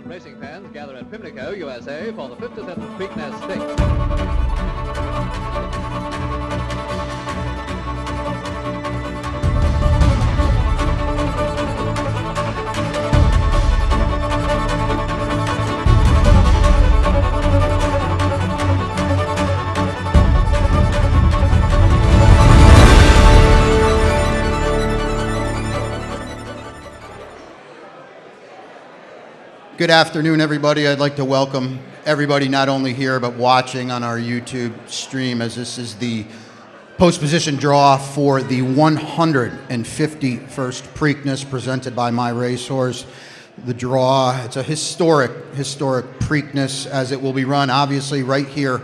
Racing fans gather at Pimlico, USA for the 57th Preakness Stakes. Good afternoon, everybody. I'd like to welcome everybody not only here but watching on our YouTube stream, as this is the post-position draw for the 151st Preakness presented by My Racehorse. The draw, it's a historic Preakness, as it will be run obviously right here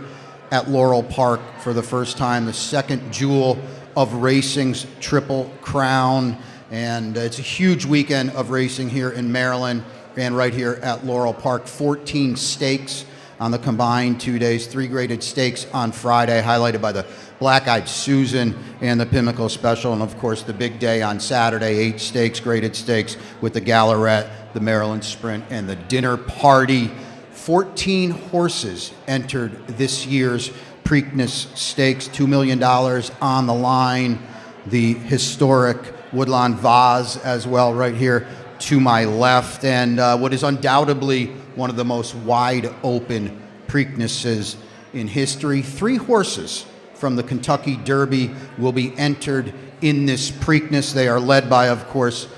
at Laurel Park for the first time, the second jewel of racing's Triple Crown. And it's a huge weekend of racing here in Maryland. And right here at Laurel Park, 14 stakes on the combined 2 days, 3 graded stakes on Friday, highlighted by the Black-Eyed Susan and the Pimlico Special, and of course the big day on Saturday, 8 stakes, graded stakes with the Gallarette, the Maryland Sprint, and the Dinner Party. 14 horses entered this year's Preakness Stakes, $2 million on the line. The historic Woodlawn Vase as well right here to my left, and what is undoubtedly one of the most wide open Preaknesses in history. 3 horses from the Kentucky Derby will be entered in this Preakness. They are led by, of course,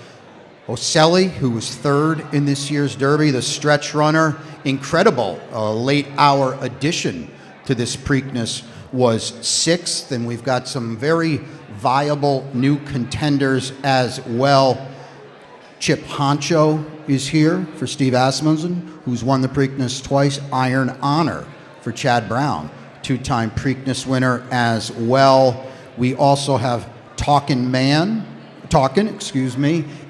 Ocelli, who was 3rd in this year's Derby, the stretch runner. Incredible, late hour addition to this Preakness was 6th, and we've got some very viable new contenders as well. Chip Honcho is here for Steve Asmussen, who's won the Preakness twice. Iron Honor for Chad Brown, 2-time Preakness winner as well. We also have Talkin',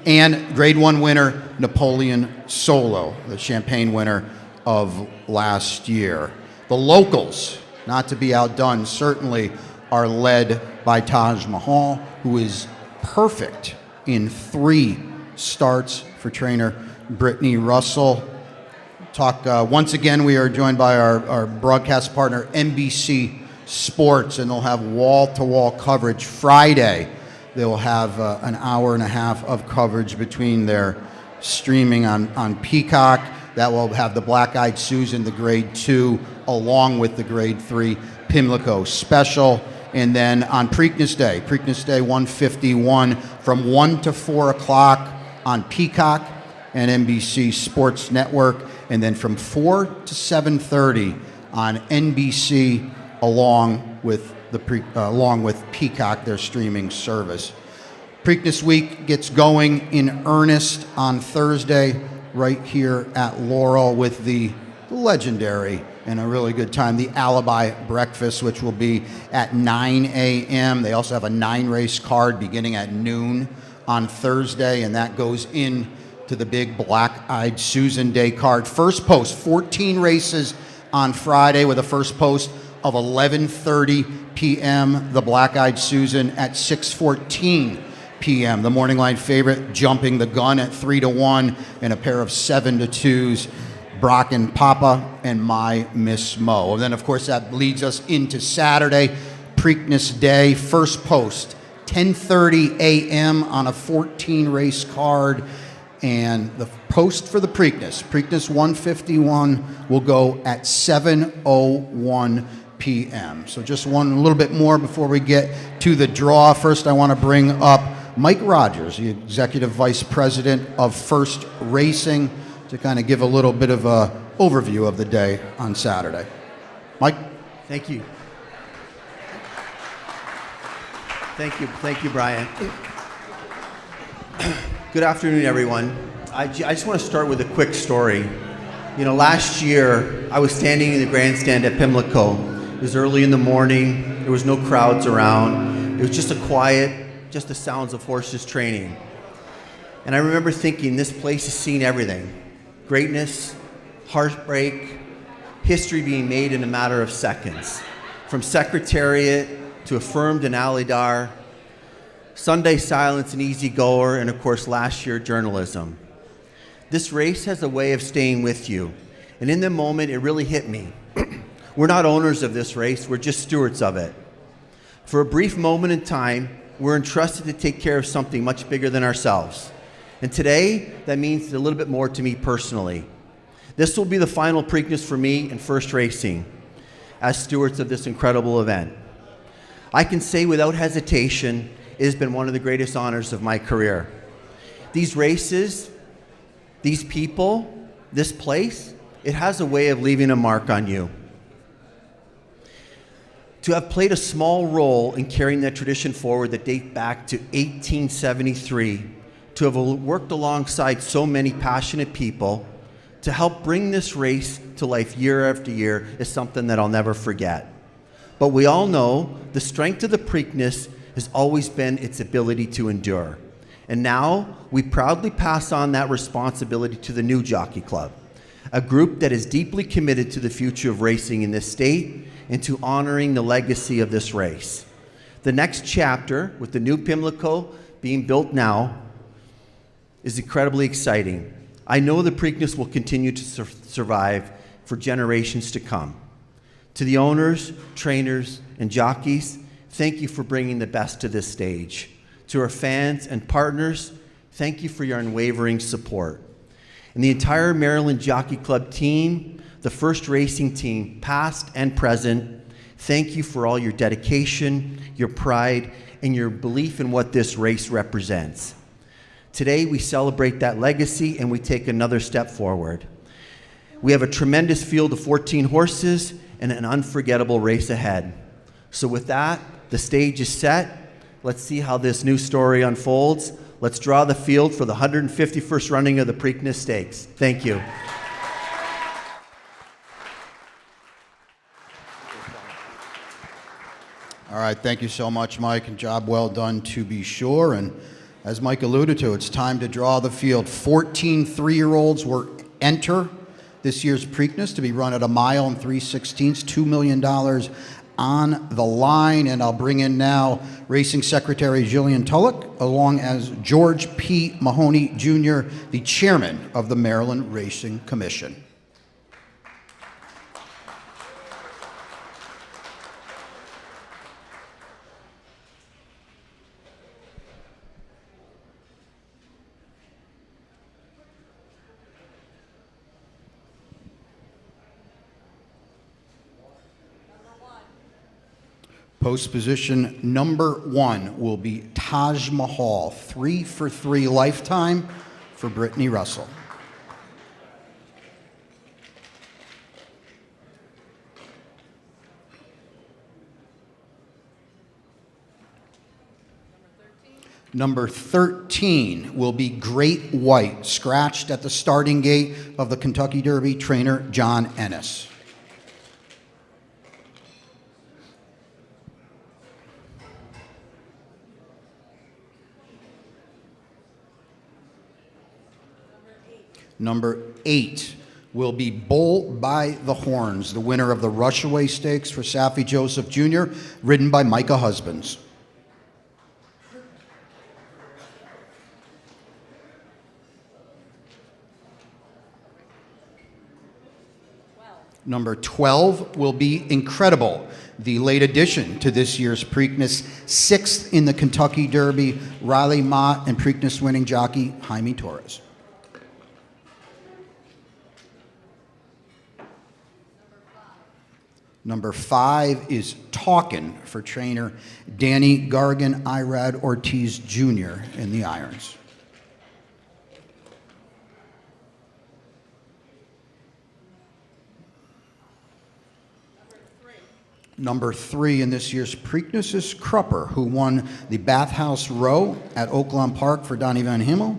and Grade 1 winner Napoleon Solo, the Champagne winner of last year. The locals, not to be outdone, certainly are led by Taj Mahal, who is perfect in 3 starts for trainer Brittany Russell. Once again, we are joined by our broadcast partner, NBC Sports, and they'll have wall-to-wall coverage Friday. They'll have an hour and a half of coverage between their streaming on Peacock. That will have the Black-Eyed Susan, the Grade 2, along with the Grade 3 Pimlico Special. And then on Preakness Day 151, from 1 to 4 o'clock on Peacock and NBC Sports Network, and then from 4 to 7:30 on NBC, along with Peacock, their streaming service. Preakness Week gets going in earnest on Thursday right here at Laurel with the legendary and a really good time, the Alibi Breakfast, which will be at 9 a.m. They also have a 9-race card beginning at noon on Thursday, and that goes in to the big Black-Eyed Susan Day card. First post, 14 races on Friday with a first post of 11:30 p.m. The Black-Eyed Susan at 6:14 p.m. The morning line favorite jumping the gun at 3-1, and a pair of 7-2s, Brock and Papa and My Miss Mo. And then, of course, that leads us into Saturday, Preakness Day, first post, 10:30 a.m. on a 14-race card. And the post for the Preakness 151, will go at 7:01 p.m. So just a little bit more before we get to the draw. First, I want to bring up Mike Rogers, the Executive Vice President of First Racing, to kind of give a little bit of an overview of the day on Saturday. Mike? Thank you. Thank you, Brian. Good afternoon, everyone. I just want to start with a quick story. You know, last year, I was standing in the grandstand at Pimlico. It was early in the morning. There was no crowds around. It was just just the sounds of horses training. And I remember thinking, this place has seen everything. Greatness, heartbreak, history being made in a matter of seconds. From Secretariat to Affirmed and Alidar, Sunday silence and easy goer, and of course last year journalism. This race has a way of staying with you. And in the moment, it really hit me. We're not owners of this race, we're just stewards of it. For a brief moment in time, we're entrusted to take care of something much bigger than ourselves. And today, that means a little bit more to me personally. This will be the final Preakness for me in First Racing as stewards of this incredible event. I can say without hesitation, it has been one of the greatest honors of my career. These races, these people, this place, it has a way of leaving a mark on you. To have played a small role in carrying that tradition forward that dates back to 1873, to have worked alongside so many passionate people, to help bring this race to life year after year is something that I'll never forget. But we all know the strength of the Preakness has always been its ability to endure. And now we proudly pass on that responsibility to the new Jockey Club, a group that is deeply committed to the future of racing in this state and to honoring the legacy of this race. The next chapter, with the new Pimlico being built now, is incredibly exciting. I know the Preakness will continue to survive for generations to come. To the owners, trainers, and jockeys, thank you for bringing the best to this stage. To our fans and partners, thank you for your unwavering support. And the entire Maryland Jockey Club team, the First Racing team, past and present, thank you for all your dedication, your pride, and your belief in what this race represents. Today, we celebrate that legacy and we take another step forward. We have a tremendous field of 14 horses and an unforgettable race ahead. So with that, the stage is set. Let's see how this new story unfolds. Let's draw the field for the 151st running of the Preakness Stakes. Thank you. All right, thank you so much, Mike, and job well done to be sure. And as Mike alluded to, it's time to draw the field. 14 three-year-olds will enter this year's Preakness to be run at 1 mile and 3/16, $2 million on the line. And I'll bring in now Racing Secretary Jillian Tulloch, along as George P. Mahoney, Jr., the chairman of the Maryland Racing Commission. Post position number 1 will be Taj Mahal, 3 for 3 lifetime for Brittany Russell. Number 13 will be Great White, scratched at the starting gate of the Kentucky Derby, trainer John Ennis. Number 8 will be Bull by the Horns, the winner of the Rushaway Stakes for Safi Joseph Jr., ridden by Micah Husbands. Number 12 will be Incredible, the late addition to this year's Preakness, 6th in the Kentucky Derby, Riley Mott and Preakness winning jockey Jaime Torres. Number 5 is Talkin' for trainer Danny Gargan Irad Ortiz Jr. in the irons. Number 3 in this year's Preakness is Crupper, who won the Bathhouse Row at Oaklawn Park for Donnie Van Himmel.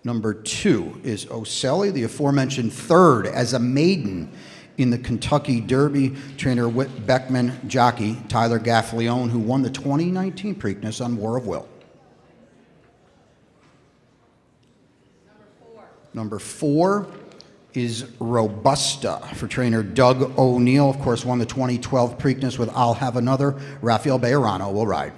Number 2 is O'Selly, the aforementioned 3rd as a maiden in the Kentucky Derby, trainer Whit Beckman, jockey Tyler Gaffleone, who won the 2019 Preakness on War of Will. Number 4 is Robusta for trainer Doug O'Neill. Of course, won the 2012 Preakness with I'll Have Another. Rafael Bejarano will ride.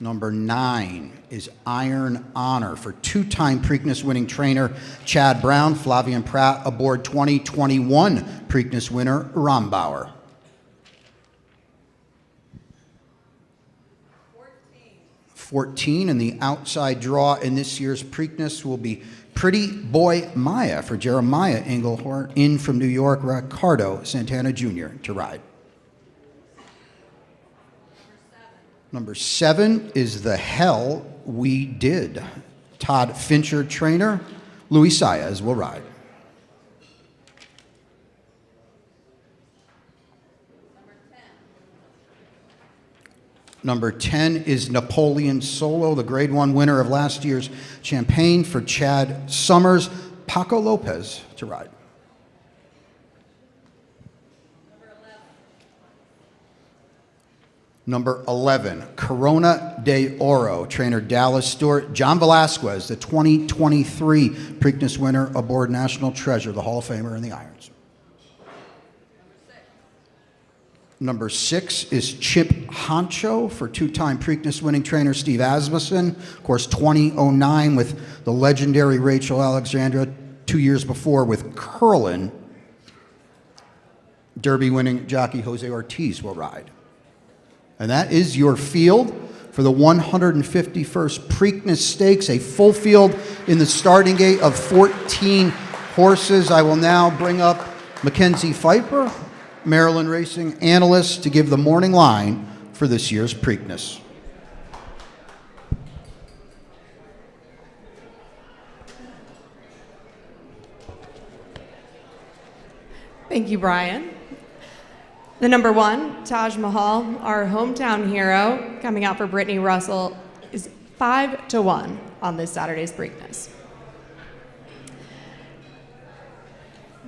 Number 9 is Iron Honor for two-time Preakness winning trainer Chad Brown. Flavian Pratt aboard 2021 Preakness winner Rombauer. 14 and the outside draw in this year's Preakness will be Pretty Boy Maya for Jeremiah Englehart. In from New York, Ricardo Santana Jr. to ride. Number 7 is The Hell We Did. Todd Fincher trainer. Luis Saez will ride. Number 10 is Napoleon Solo, the Grade 1 winner of last year's Champagne for Chad Summers. Paco Lopez to ride. Number 11, Corona de Oro, trainer Dallas Stewart. John Velasquez, the 2023 Preakness winner aboard National Treasure, the Hall of Famer in the irons. Number 6 is Chip Honcho for two-time Preakness winning trainer Steve Asmussen. Of course, 2009 with the legendary Rachel Alexandra, 2 years before with Curlin. Derby winning jockey Jose Ortiz will ride. And that is your field for the 151st Preakness Stakes, a full field in the starting gate of 14 horses. I will now bring up Mackenzie Pfeiffer, Maryland Racing analyst, to give the morning line for this year's Preakness. Thank you, Brian. The number 1, Taj Mahal, our hometown hero, coming out for Brittany Russell, is 5-1 on this Saturday's Preakness.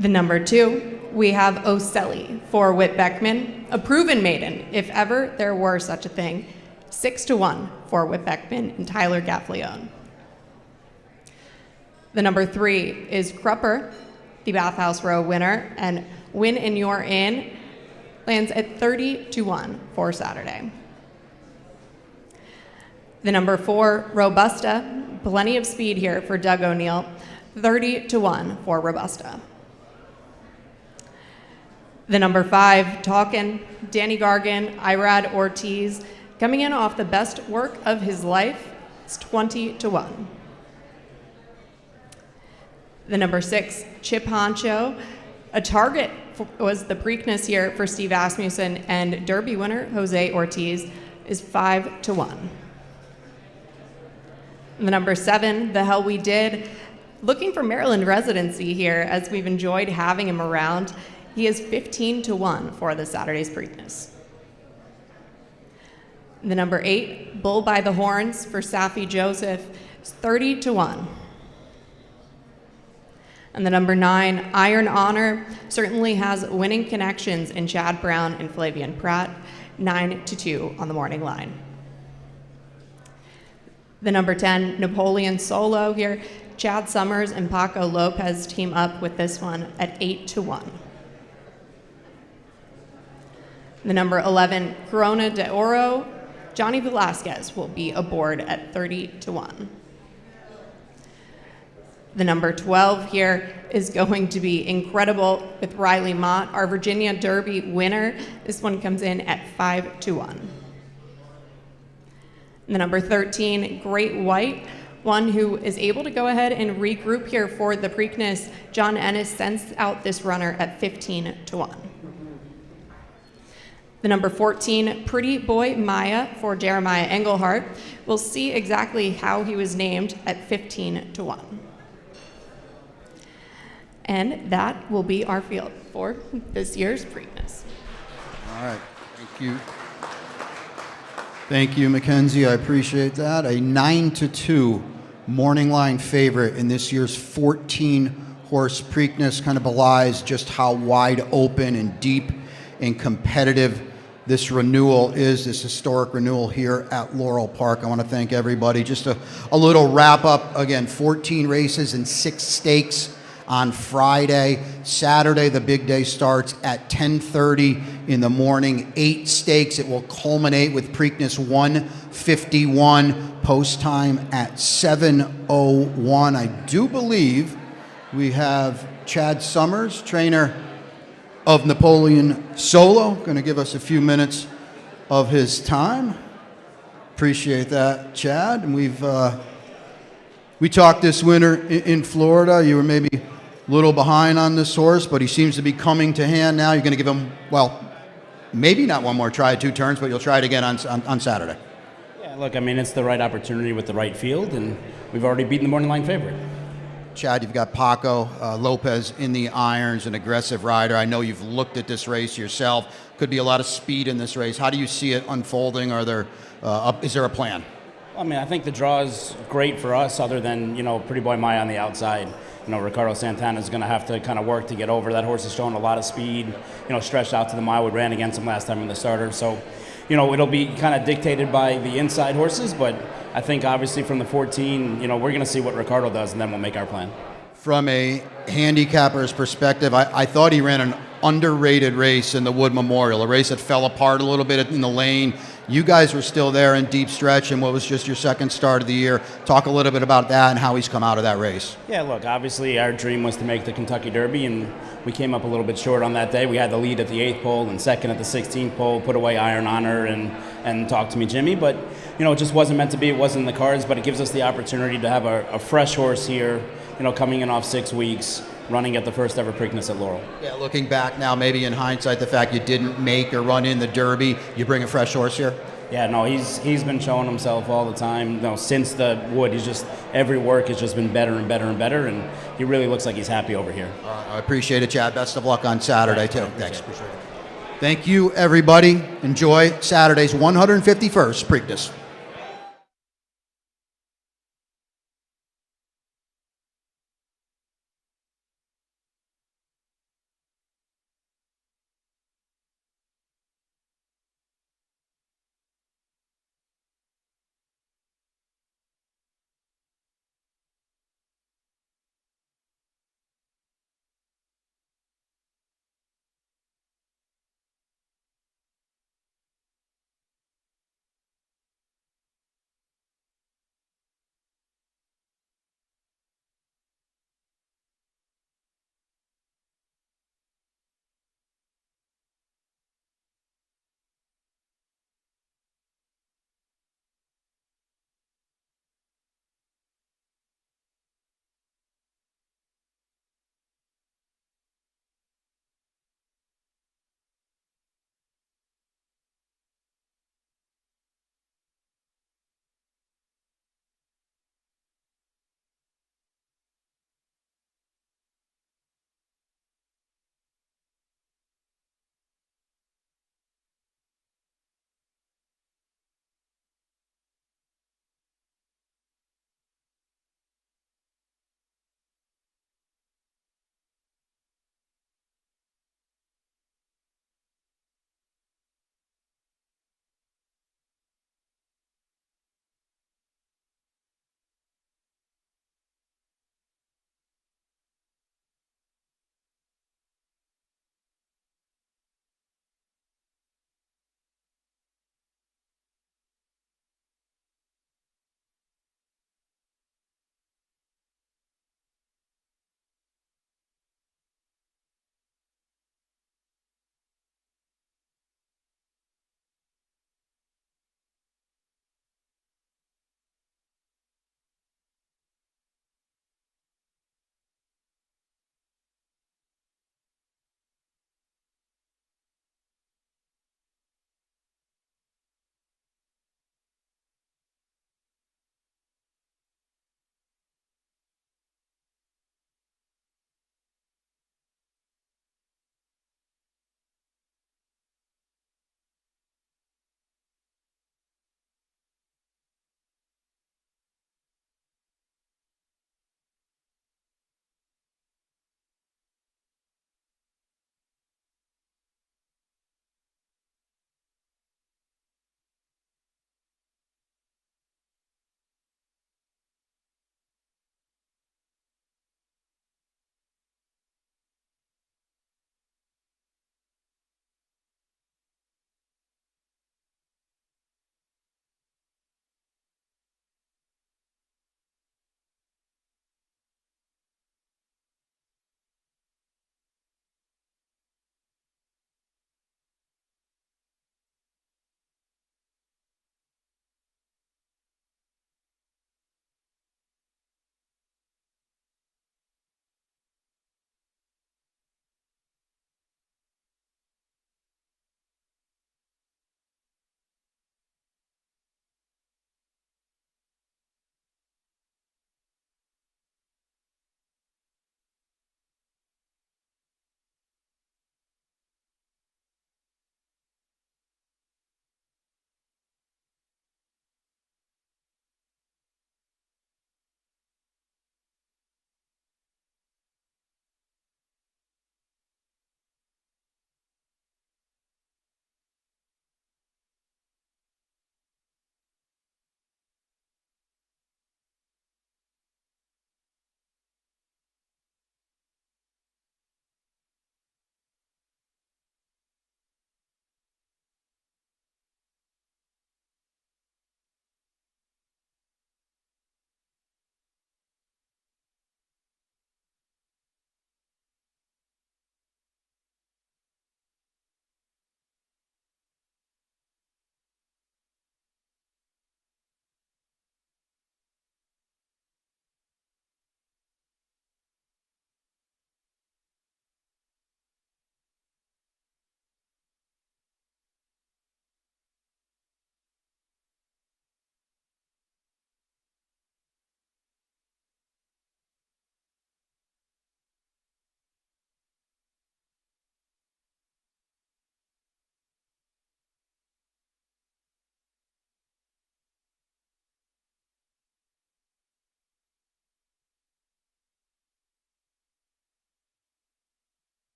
The number 2, we have Oselli for Whit Beckman, a proven maiden, if ever there were such a thing. 6-1 for Whit Beckman and Tyler Gaffleone. The number 3 is Crupper, the Bathhouse Row winner, and Win and You're In lands at 30-1 for Saturday. The number 4, Robusta, plenty of speed here for Doug O'Neill, 30-1 for Robusta. The number 5, Talkin', Danny Gargan, Irad Ortiz, coming in off the best work of his life, it's 20-1. The number 6, Chip Honcho, a target was the Preakness here for Steve Asmussen, and Derby winner Jose Ortiz is 5-1. The number 7, The Hell We Did, looking for Maryland residency here as we've enjoyed having him around. He is 15-1 for the Saturday's Preakness. The number 8, Bull by the Horns for Safi Joseph, is 30-1. And the number 9, Iron Honor, certainly has winning connections in Chad Brown and Flavian Pratt, 9-2 on the morning line. The number 10, Napoleon Solo here, Chad Summers and Paco Lopez team up with this one at 8-1. The number 11, Corona de Oro, Johnny Velasquez will be aboard at 30-1. The number 12 here is going to be incredible with Riley Mott, our Virginia Derby winner. This one comes in at 5-1. The number 13, Great White, one who is able to go ahead and regroup here for the Preakness. John Ennis sends out this runner at 15-1. The number 14, Pretty Boy Maya for Jeremiah Englehart. We'll see exactly how he was named at 15-1. And that will be our field for this year's Preakness. All right, thank you. Thank you, Mackenzie, I appreciate that. A 9-2 morning line favorite in this year's 14-horse Preakness kind of belies just how wide open and deep and competitive this renewal is, this historic renewal here at Laurel Park. I want to thank everybody. Just a little wrap up. Again, 14 races and 6 stakes on Friday. Saturday, the big day starts at 10:30 in the morning. 8 stakes. It will culminate with Preakness 151, post time at 7:01. I do believe we have Chad Summers, trainer of Napoleon Solo, going to give us a few minutes of his time. Appreciate that, Chad. And we talked this winter in Florida. You were maybe a little behind on this horse, but he seems to be coming to hand now. You're going to give him, well, maybe not one more try at 2 turns, but you'll try it again on Saturday. Yeah, look, I mean, it's the right opportunity with the right field, and we've already beaten the morning line favorite. Chad, you've got Paco Lopez in the irons, an aggressive rider. I know you've looked at this race yourself. Could be a lot of speed in this race. How do you see it unfolding? Is there a plan? I mean, I think the draw is great for us, other than, Pretty Boy Maya on the outside. Ricardo Santana is going to have to kind of work to get over. That horse is showing a lot of speed, stretched out to the mile. We ran against him last time in the starter. So, it'll be kind of dictated by the inside horses, but I think obviously from the 14, we're going to see what Ricardo does, and then we'll make our plan. From a handicapper's perspective, I thought he ran an underrated race in the Wood Memorial, a race that fell apart a little bit in the lane. You guys were still there in deep stretch, and what was just your second start of the year. Talk a little bit about that and how he's come out of that race. Yeah, look, obviously our dream was to make the Kentucky Derby, and we came up a little bit short on that day. We had the lead at the 8th pole and second at the 16th pole, put away Iron Honor and Talk to Me Jimmy, but it just wasn't meant to be. It wasn't in the cards, but it gives us the opportunity to have a fresh horse here, coming in off 6 weeks, running at the first ever Preakness at Laurel. Yeah, looking back now, maybe in hindsight, the fact you didn't make or run in the Derby, you bring a fresh horse here? Yeah, no, he's been showing himself all the time. Since the Wood, every work has just been better and better and better, and he really looks like he's happy over here. I appreciate it, Chad. Best of luck on Saturday, too. Thanks. Thank you, everybody. Enjoy Saturday's 151st Preakness.